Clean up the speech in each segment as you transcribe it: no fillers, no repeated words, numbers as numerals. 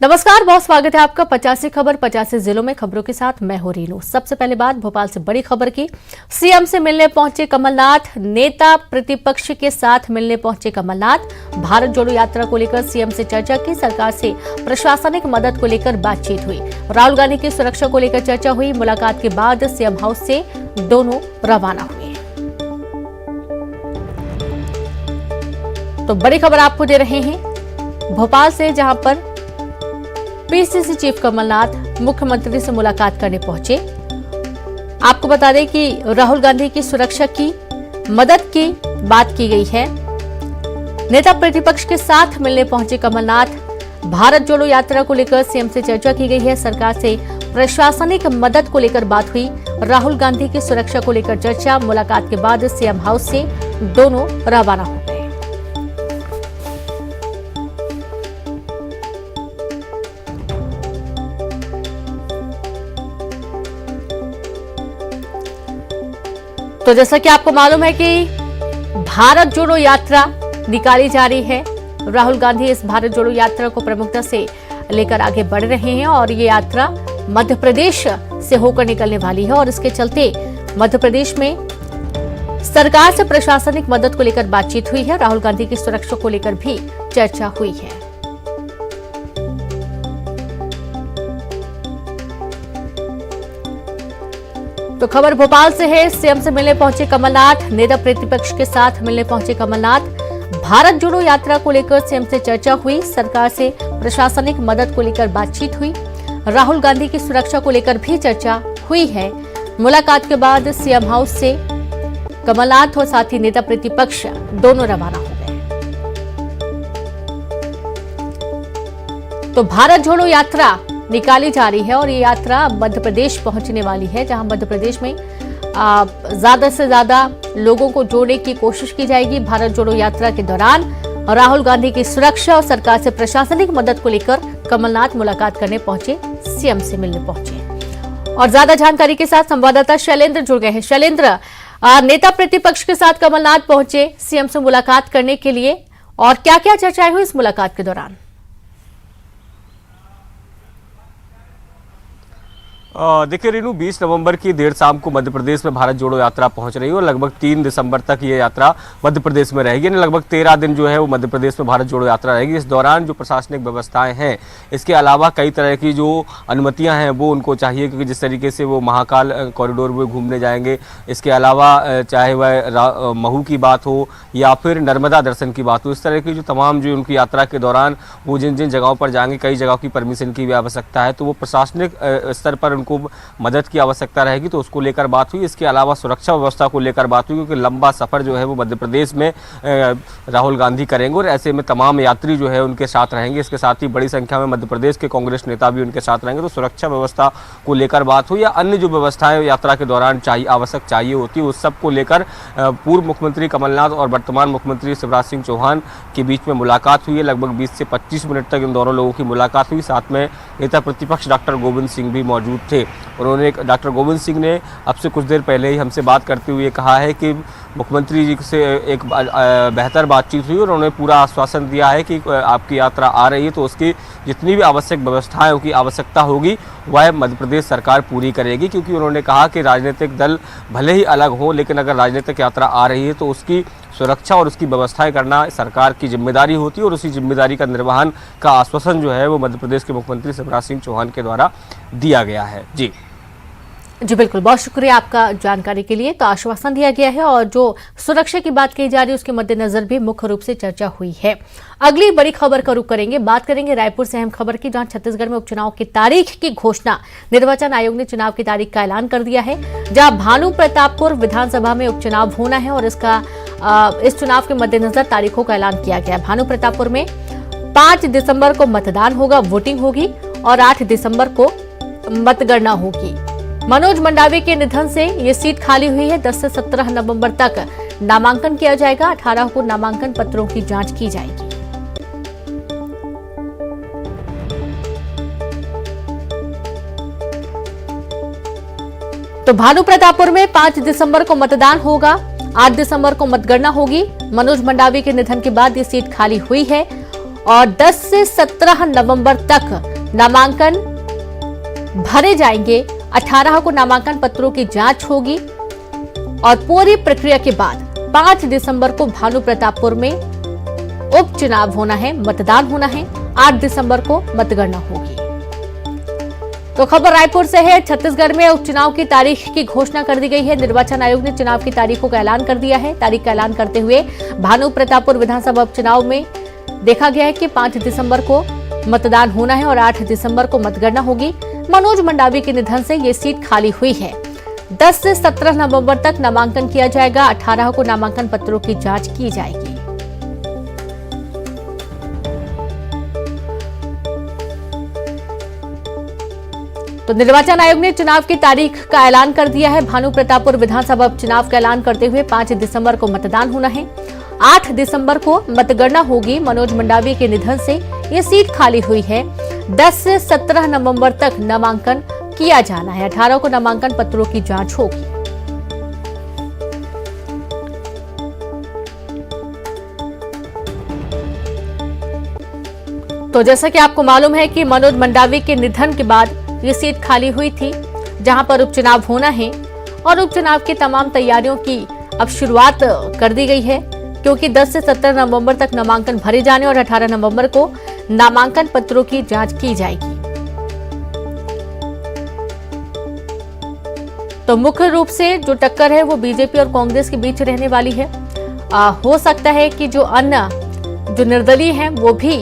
नमस्कार, बहुत स्वागत है आपका 50 खबर 50 जिलों में खबरों के साथ मैं हूं रीनू। सबसे पहले बात भोपाल से बड़ी खबर की। सीएम से मिलने पहुंचे कमलनाथ, नेता प्रतिपक्ष के साथ मिलने पहुंचे कमलनाथ। भारत जोड़ो यात्रा को लेकर सीएम से चर्चा की। सरकार से प्रशासनिक मदद को लेकर बातचीत हुई। राहुल गांधी की सुरक्षा को लेकर चर्चा हुई। मुलाकात के बाद सीएम हाउस से दोनों रवाना हुए। तो बड़ी खबर आपको दे रहे हैं भोपाल से, जहां पर पीसीसी चीफ कमलनाथ मुख्यमंत्री से मुलाकात करने पहुंचे। आपको बता दें कि राहुल गांधी की सुरक्षा की मदद की बात की गई है। नेता प्रतिपक्ष के साथ मिलने पहुंचे कमलनाथ। भारत जोड़ो यात्रा को लेकर सीएम से चर्चा की गई है। सरकार से प्रशासनिक मदद को लेकर बात हुई। राहुल गांधी की सुरक्षा को लेकर चर्चा। मुलाकात के बाद सीएम हाउस से दोनों रवाना हो गए। तो जैसा कि आपको मालूम है कि भारत जोड़ो यात्रा निकाली जा रही है। राहुल गांधी इस भारत जोड़ो यात्रा को प्रमुखता से लेकर आगे बढ़ रहे हैं और ये यात्रा मध्य प्रदेश से होकर निकलने वाली है और इसके चलते मध्य प्रदेश में सरकार से प्रशासनिक मदद को लेकर बातचीत हुई है। राहुल गांधी की सुरक्षा को लेकर भी चर्चा हुई है। तो खबर भोपाल से है। सीएम से मिलने पहुंचे कमलनाथ, नेता प्रतिपक्ष के साथ मिलने पहुंचे कमलनाथ। भारत जोड़ो यात्रा को लेकर सीएम से चर्चा हुई। सरकार से प्रशासनिक मदद को लेकर बातचीत हुई। राहुल गांधी की सुरक्षा को लेकर भी चर्चा हुई है। मुलाकात के बाद सीएम हाउस से कमलनाथ और साथ ही नेता प्रतिपक्ष दोनों रवाना हो गए। तो भारत जोड़ो यात्रा निकाली जा रही है और ये यात्रा मध्य प्रदेश पहुंचने वाली है, जहां मध्य प्रदेश में ज्यादा से ज्यादा लोगों को जोड़ने की कोशिश की जाएगी। भारत जोड़ो यात्रा के दौरान राहुल गांधी की सुरक्षा और सरकार से प्रशासनिक मदद को लेकर कमलनाथ मुलाकात करने पहुंचे, सीएम से मिलने पहुंचे। और ज्यादा जानकारी के साथ संवाददाता शैलेंद्र जुड़ गए हैं। शैलेंद्र, नेता प्रतिपक्ष के साथ कमलनाथ पहुंचे सीएम से मुलाकात करने के लिए, और क्या क्या चर्चाएं हुई इस मुलाकात के दौरान? देखिए रीनू, 20 नवंबर की देर शाम को मध्य प्रदेश में भारत जोड़ो यात्रा पहुंच रही है और लगभग 3 दिसंबर तक ये यात्रा मध्य प्रदेश में रहेगी। लगभग 13 दिन जो है वो मध्य प्रदेश में भारत जोड़ो यात्रा रहेगी। इस दौरान जो प्रशासनिक व्यवस्थाएं हैं, इसके अलावा कई तरह की जो अनुमतियां हैं वो उनको चाहिए, क्योंकि जिस तरीके से वो महाकाल कॉरिडोर में घूमने जाएंगे, इसके अलावा चाहे वह महू की बात हो या फिर नर्मदा दर्शन की बात हो, इस तरह की जो तमाम जो उनकी यात्रा के दौरान वो जिन जिन जगहों पर जाएंगे, कई जगहों की परमिशन की भी आवश्यकता है, तो वो प्रशासनिक स्तर पर उनको मदद की आवश्यकता रहेगी, तो उसको लेकर बात हुई। इसके अलावा सुरक्षा व्यवस्था को लेकर बात हुई, क्योंकि लंबा सफर जो है वो मध्य प्रदेश में राहुल गांधी करेंगे और ऐसे में तमाम यात्री जो है उनके साथ रहेंगे। इसके साथ ही बड़ी संख्या में मध्य प्रदेश के कांग्रेस नेता भी उनके साथ रहेंगे, तो सुरक्षा व्यवस्था को लेकर बात हुई या अन्य जो व्यवस्थाएं यात्रा के दौरान आवश्यक चाहिए होती है, उस सब को लेकर पूर्व मुख्यमंत्री कमलनाथ और वर्तमान मुख्यमंत्री शिवराज सिंह चौहान के बीच में मुलाकात हुई है। लगभग 20 से 25 मिनट तक इन दोनों लोगों की मुलाकात हुई। साथ में नेता प्रतिपक्ष डॉक्टर गोविंद सिंह भी मौजूद थे। उन्होंने, डॉक्टर गोविंद सिंह ने अब से कुछ देर पहले ही हमसे बात करते हुए कहा है कि मुख्यमंत्री जी से एक बेहतर बातचीत हुई और उन्होंने पूरा आश्वासन दिया है कि आपकी यात्रा आ रही है तो उसकी जितनी भी आवश्यक व्यवस्थाएं की आवश्यकता होगी वह मध्य प्रदेश सरकार पूरी करेगी। क्योंकि उन्होंने कहा कि राजनीतिक दल भले ही अलग हो, लेकिन अगर राजनीतिक यात्रा आ रही है तो उसकी सुरक्षा और उसकी व्यवस्थाएं करना सरकार की जिम्मेदारी होती है और उसी जिम्मेदारी का निर्वहन का आश्वासन जो है वो मध्य प्रदेश के मुख्यमंत्री शिवराज सिंह चौहान के द्वारा दिया गया है। जी बिल्कुल, बहुत शुक्रिया आपका जानकारी के लिए। तो आश्वासन दिया गया है और जो सुरक्षा की बात कही जा रही है उसके मद्देनजर भी मुख्य रूप से चर्चा हुई है। अगली बड़ी खबर का रुख करेंगे। बात करेंगे रायपुर से अहम खबर की, जहां छत्तीसगढ़ में उपचुनाव की तारीख की घोषणा निर्वाचन आयोग ने चुनाव की तारीख का ऐलान कर दिया है। जहां भानु प्रतापपुर विधानसभा में उपचुनाव होना है और इस चुनाव के मद्देनजर तारीखों का ऐलान किया गया है। भानु प्रतापपुर में 5 दिसंबर को मतदान होगा, वोटिंग होगी और 8 दिसंबर को मतगणना होगी। मनोज मंडावी के निधन से ये सीट खाली हुई है। 10 से 17 नवंबर तक नामांकन किया जाएगा। 18 को नामांकन पत्रों की जांच की जाएगी। तो भानु प्रतापपुर में 5 दिसंबर को मतदान होगा, 8 दिसंबर को मतगणना होगी। मनोज मंडावी के निधन के बाद ये सीट खाली हुई है और 10 से 17 नवंबर तक नामांकन भरे जाएंगे। 18 को नामांकन पत्रों की जांच होगी और पूरी प्रक्रिया के बाद 5 दिसंबर को भानु प्रतापपुर में उपचुनाव होना है, मतदान होना है। 8 दिसंबर को मतगणना होगी। तो खबर रायपुर से है। छत्तीसगढ़ में उपचुनाव की तारीख की घोषणा कर दी गई है। निर्वाचन आयोग ने चुनाव की तारीखों का ऐलान कर दिया है। तारीख का ऐलान करते हुए भानु प्रतापपुर विधानसभा उपचुनाव में देखा गया है कि 5 दिसंबर को मतदान होना है और 8 दिसंबर को मतगणना होगी। मनोज मंडावी के निधन से ये सीट खाली हुई है। 10 से 17 नवंबर तक नामांकन किया जाएगा। 18 को नामांकन पत्रों की जांच की जाएगी। तो निर्वाचन आयोग ने चुनाव की तारीख का ऐलान कर दिया है। भानु प्रतापपुर विधानसभा उपचुनाव का ऐलान करते हुए 5 दिसंबर को मतदान होना है। 8 दिसंबर को मतगणना होगी। मनोज मंडावी के निधन से ये सीट खाली हुई है। 10 से 17 नवंबर तक नामांकन किया जाना है। 18 को नामांकन पत्रों की जांच होगी। तो जैसा कि आपको मालूम है कि मनोज मंडावी के निधन के बाद ये सीट खाली हुई थी, जहां पर उपचुनाव होना है और उपचुनाव की तमाम तैयारियों की अब शुरुआत कर दी गई है, क्योंकि 10 से 17 नवंबर तक नामांकन भरे जाने और 18 नवंबर को नामांकन पत्रों की जांच की जाएगी। तो मुख्य रूप से जो टक्कर है वो बीजेपी और कांग्रेस के बीच रहने वाली है। हो सकता है कि जो अन्य जो निर्दलीय हैं वो भी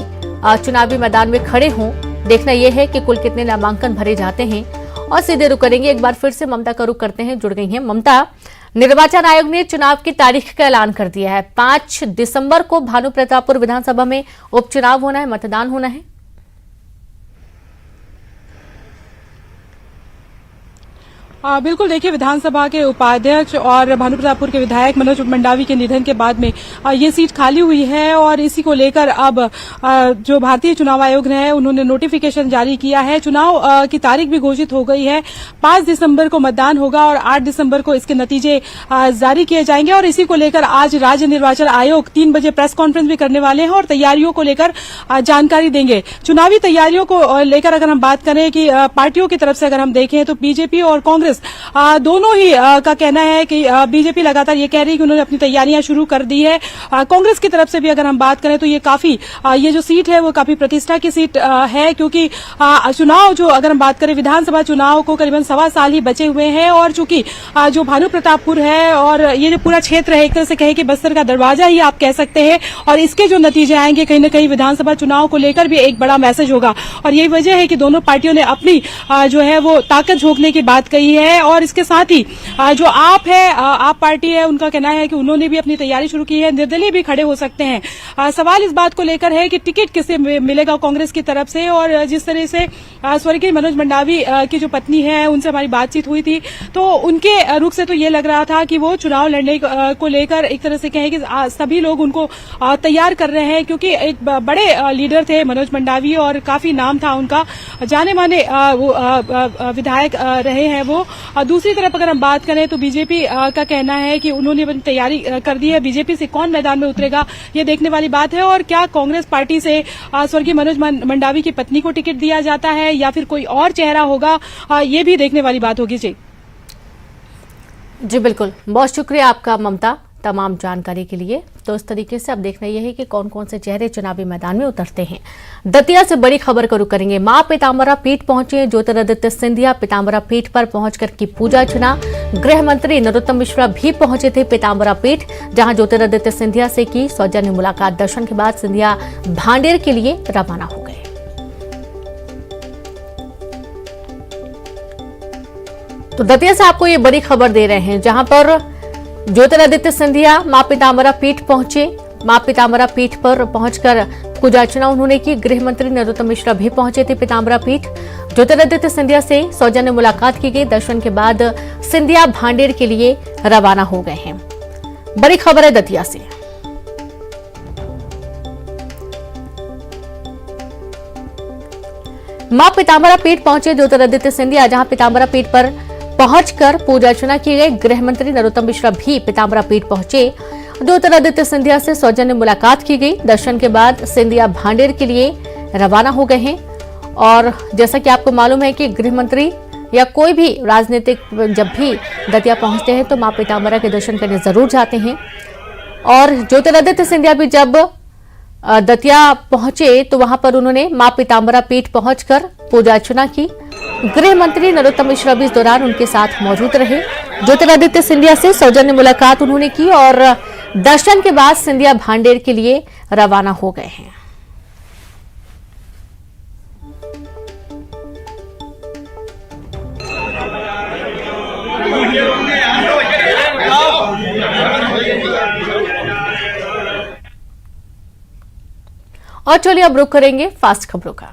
चुनावी मैदान में खड़े हों। देखना यह है कि कुल कितने नामांकन भरे जाते हैं। और सीधे रुक करेंगे, एक बार फिर से ममता का रुख करते हैं। जुड़ गई हैं ममता। निर्वाचन आयोग ने चुनाव की तारीख का ऐलान कर दिया है। 5 दिसंबर को भानु प्रतापपुर विधानसभा में उपचुनाव होना है, मतदान होना है। बिल्कुल, देखिए, विधानसभा के उपाध्यक्ष और भानु प्रतापपुर के विधायक मनोज मंडावी के निधन के बाद में ये सीट खाली हुई है और इसी को लेकर अब जो भारतीय चुनाव आयोग ने उन्होंने नोटिफिकेशन जारी किया है। चुनाव की तारीख भी घोषित हो गई है। 5 दिसंबर को मतदान होगा और 8 दिसंबर को इसके नतीजे जारी किए जाएंगे और इसी को लेकर आज राज्य निर्वाचन आयोग 3 बजे प्रेस कॉन्फ्रेंस भी करने वाले हैं और तैयारियों को लेकर जानकारी देंगे। चुनावी तैयारियों को लेकर अगर हम बात करें कि पार्टियों की तरफ से अगर हम देखें तो बीजेपी और कांग्रेस दोनों ही का कहना है कि बीजेपी लगातार ये कह रही है कि उन्होंने अपनी तैयारियां शुरू कर दी है। कांग्रेस की तरफ से भी अगर हम बात करें तो ये काफी ये जो सीट है वो काफी प्रतिष्ठा की सीट है, क्योंकि चुनाव जो अगर हम बात करें विधानसभा चुनाव को करीबन 1.25 साल ही बचे हुए हैं और चूंकि जो भानु प्रतापपुर है और ये जो पूरा क्षेत्र है एक तरह से कहे कि बस्तर का दरवाजा ही आप कह सकते हैं और इसके जो नतीजे आएंगे कहीं न कहीं विधानसभा चुनाव को लेकर भी एक बड़ा मैसेज होगा। और यही वजह है कि दोनों पार्टियों ने अपनी जो है वो ताकत झोंकने की बात कही है। और इसके साथ ही जो आप पार्टी है उनका कहना है कि उन्होंने भी अपनी तैयारी शुरू की है। निर्दलीय भी खड़े हो सकते हैं। सवाल इस बात को लेकर है कि टिकट किसे मिलेगा कांग्रेस की तरफ से। और जिस तरह से स्वर्गीय मनोज मंडावी की जो पत्नी है उनसे हमारी बातचीत हुई थी तो उनके रुख से तो ये लग रहा था कि वो चुनाव लड़ने को लेकर एक तरह से कहें कि सभी लोग उनको तैयार कर रहे हैं, क्योंकि एक बड़े लीडर थे मनोज मंडावी और काफी नाम था उनका, जाने माने विधायक रहे हैं वो। दूसरी तरफ अगर हम बात करें तो बीजेपी का कहना है कि उन्होंने अपनी तैयारी कर दी है। बीजेपी से कौन मैदान में उतरेगा ये देखने वाली बात है। और क्या कांग्रेस पार्टी से स्वर्गीय मनोज मंडावी की पत्नी को टिकट दिया जाता है या फिर कोई और चेहरा होगा, ये भी देखने वाली बात होगी। जी बिल्कुल, बहुत शुक्रिया आपका ममता तमाम जानकारी के लिए। तो इस तरीके से अब देखना यह है कि कौन कौन से चेहरे चुनावी मैदान में उतरते हैं। दतिया से बड़ी खबर का रुख करेंगे। मां पीताम्बरा पीठ पहुंचे ज्योतिरादित्य सिंधिया। पीताम्बरा पीठ पर पहुंचकर की पूजा अर्चना। गृह मंत्री नरोत्तम मिश्रा भी पहुंचे थे पीताम्बरा पीठ, जहां ज्योतिरादित्य सिंधिया से की सौजन्य मुलाकात। दर्शन के बाद सिंधिया भांडेर के लिए रवाना हो गए। तो दतिया से आपको ये बड़ी खबर दे रहे हैं, जहां पर ज्योतिरादित्य सिंधिया मां पीताम्बरा पीठ पहुंचे। मां पीताम्बरा पीठ पर पहुंचकर पूजा अर्चना उन्होंने की। गृह मंत्री नरोत्तम मिश्रा भी पहुंचे थे पीताम्बरा पीठ। ज्योतिरादित्य सिंधिया से सौजन्य मुलाकात की गई। दर्शन के बाद सिंधिया भांडेर के लिए रवाना हो गए हैं। बड़ी खबर है दतिया से। मां पीताम्बरा पीठ पहुंचे ज्योतिरादित्य सिंधिया, जहां पीताम्बरा पीठ पर पहुंचकर पूजा अर्चना की गई। गृह मंत्री नरोत्तम मिश्रा भी पीताम्बरा पीठ पहुंचे। ज्योतिरादित्य सिंधिया से सौजन्य मुलाकात की गई। दर्शन के बाद सिंधिया भांडेर के लिए रवाना हो गए हैं और जैसा कि आपको मालूम है कि गृह मंत्री या कोई भी राजनीतिक जब भी दतिया पहुंचते हैं तो मां पीताम्बरा के दर्शन करने जरूर जाते हैं। और ज्योतिरादित्य सिंधिया भी जब दतिया पहुंचे तो वहां पर उन्होंने मां पीताम्बरा पीठ पहुंचकर पूजा अर्चना की। गृह मंत्री नरोत्तम मिश्रा भी इस दौरान उनके साथ मौजूद रहे। ज्योतिरादित्य सिंधिया से सौजन्य मुलाकात उन्होंने की और दर्शन के बाद सिंधिया भांडेर के लिए रवाना हो गए हैं। और चलिए अब रुख करेंगे फास्ट खबरों का।